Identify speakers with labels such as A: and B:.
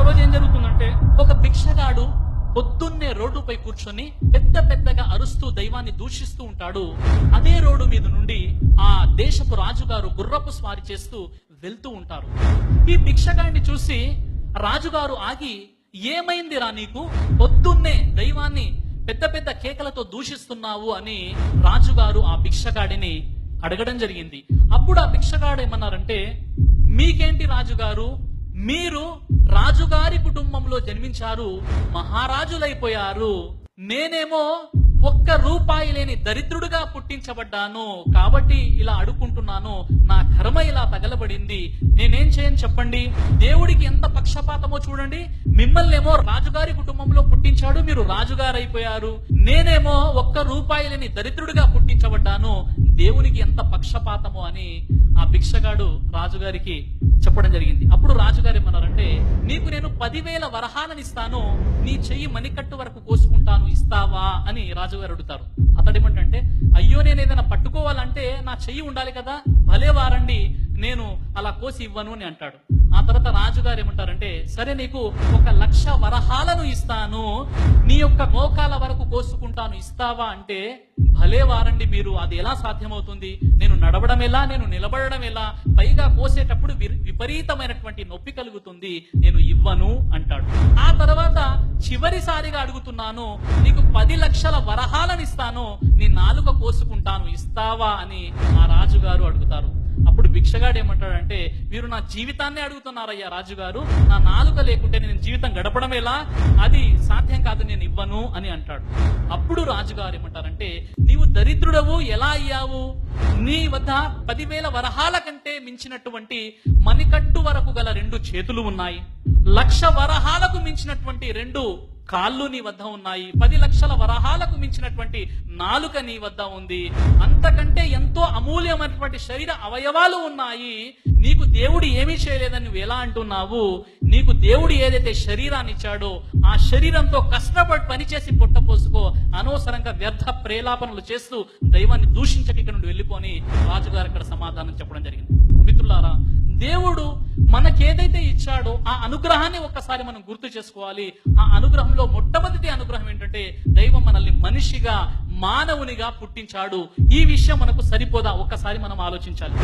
A: రోజు ఏం జరుగుతుందంటే ఒక భిక్షగాడు పొద్దున్నే రోడ్డుపై కూర్చొని పెద్దగా అరుస్తూ దైవాన్ని దూషిస్తూ ఉంటాడు. అదే రోడ్డు మీద నుండి ఆ దేశపు రాజుగారు గుర్రపు స్వారీ చేస్తూ వెళ్తూ ఉంటారు. ఈ భిక్షగాడిని చూసి రాజుగారు ఆగి, ఏమైందిరా నీకు, పొద్దున్నే దైవాన్ని పెద్ద కేకలతో దూషిస్తున్నావు అని రాజుగారు ఆ భిక్షగాడిని అడగడం జరిగింది. అప్పుడు ఆ భిక్షగాడు ఏమన్నారంటే, మీకేంటి రాజుగారు, మీరు రాజుగారి కుటుంబంలో జన్మించారు, మహారాజులైపోయారు. నేనేమో ఒక్క రూపాయి లేని దరిద్రుడుగా పుట్టించబడ్డాను, కాబట్టి ఇలా అడుక్కుంటున్నాను. నా కర్మ ఇలా తగలబడింది. నేనేం చేయను చెప్పండి? దేవుడికి ఎంత పక్షపాతమో చూడండి. మిమ్మల్నేమో రాజుగారి కుటుంబంలో పుట్టించాడు, మీరు రాజుగారు అయిపోయారు. నేనేమో ఒక్క రూపాయి లేని దరిద్రుడిగా పుట్టించబడ్డాను. దేవునికి ఎంత పక్షపాతమో అని ఆ భిక్షగాడు రాజుగారికి చెప్పడం జరిగింది. అప్పుడు రాజుగారు ఏమన్నారంటే, నీకు నేను 10,000 వరహాలను ఇస్తాను, నీ చెయ్యి మణికట్టు వరకు కోసుకుంటాను, ఇస్తావా అని రాజుగారు అడుగుతారు. అతడేమంటే, అయ్యో నేను ఏదైనా పట్టుకోవాలంటే నా చెయ్యి ఉండాలి కదా, భలే వారండి, నేను అలా కోసి ఇవ్వను అని అంటాడు. ఆ తర్వాత రాజుగారు ఏమంటారంటే, సరే నీకు 1,00,000 వరహాలను ఇస్తాను, నీ యొక్క మోకాల వరకు కోసుకుంటాను, ఇస్తావా అంటే, భలే వారండి మీరు, అది ఎలా సాధ్యమవుతుంది? నేను నడవడం ఎలా, నేను నిలబడడం ఎలా, పైగా కోసేటప్పుడు విపరీతమైనటువంటి నొప్పి కలుగుతుంది, నేను ఇవ్వను అంటాడు. ఆ తర్వాత చివరిసారిగా అడుగుతున్నాను, నీకు 10 లక్షల వరహాలను ఇస్తాను, నీ నాలుక కోసుకుంటాను, ఇస్తావా అని ఆ రాజుగారు అడుగుతారు. అప్పుడు భిక్షగాడు ఏమంటాడంటే, మీరు నా జీవితాన్ని అడుగుతున్నారయ్యా రాజుగారు, నా నాలుక లేకుంటే నేను జీవితం గడపడం ఎలా, అది సాధ్యం కాదు, నేను ఇవ్వను అని అంటాడు. అప్పుడు రాజుగారు ఏమంటారంటే, నీవు దరిద్రుడవు ఎలా అయ్యావు? నీ వద్ద 10,000 వరహాల కంటే మించినటువంటి మణికట్టు వరకు గల 2 చేతులు ఉన్నాయి, 1,00,000 వరహాలకు మించినటువంటి 2 కాళ్ళు నీ వద్ద ఉన్నాయి, 10 లక్షల వరహాలకు మించినటువంటి నాలుక నీ వద్ద ఉంది, అంతకంటే ఎంతో అమూల్యమైనటువంటి శరీర అవయవాలు ఉన్నాయి. నీకు దేవుడు ఏమీ చేయలేదని నువ్వు ఎలా అంటున్నావు? నీకు దేవుడు ఏదైతే శరీరాన్ని ఇచ్చాడో ఆ శరీరంతో కష్టపడి పనిచేసి పొట్టపోసుకో, అనవసరంగా వ్యర్థ ప్రేలాపనలు చేస్తూ దైవాన్ని దూషించక ఇక్కడ నుండి వెళ్ళిపోని రాజుగారు ఇక్కడ సమాధానం చెప్పడం జరిగింది. మిత్రులారా, దేవుడు మనకేదైతే ఇచ్చాడో ఆ అనుగ్రహాన్ని ఒక్కసారి మనం గుర్తు చేసుకోవాలి. ఆ అనుగ్రహంలో మొట్టమొదటి అనుగ్రహం ఏంటంటే, దైవం మనల్ని మనిషిగా, మానవునిగా పుట్టించాడు. ఈ విషయం మనకు సరిపోదా? ఒక్కసారి మనం ఆలోచించాలి.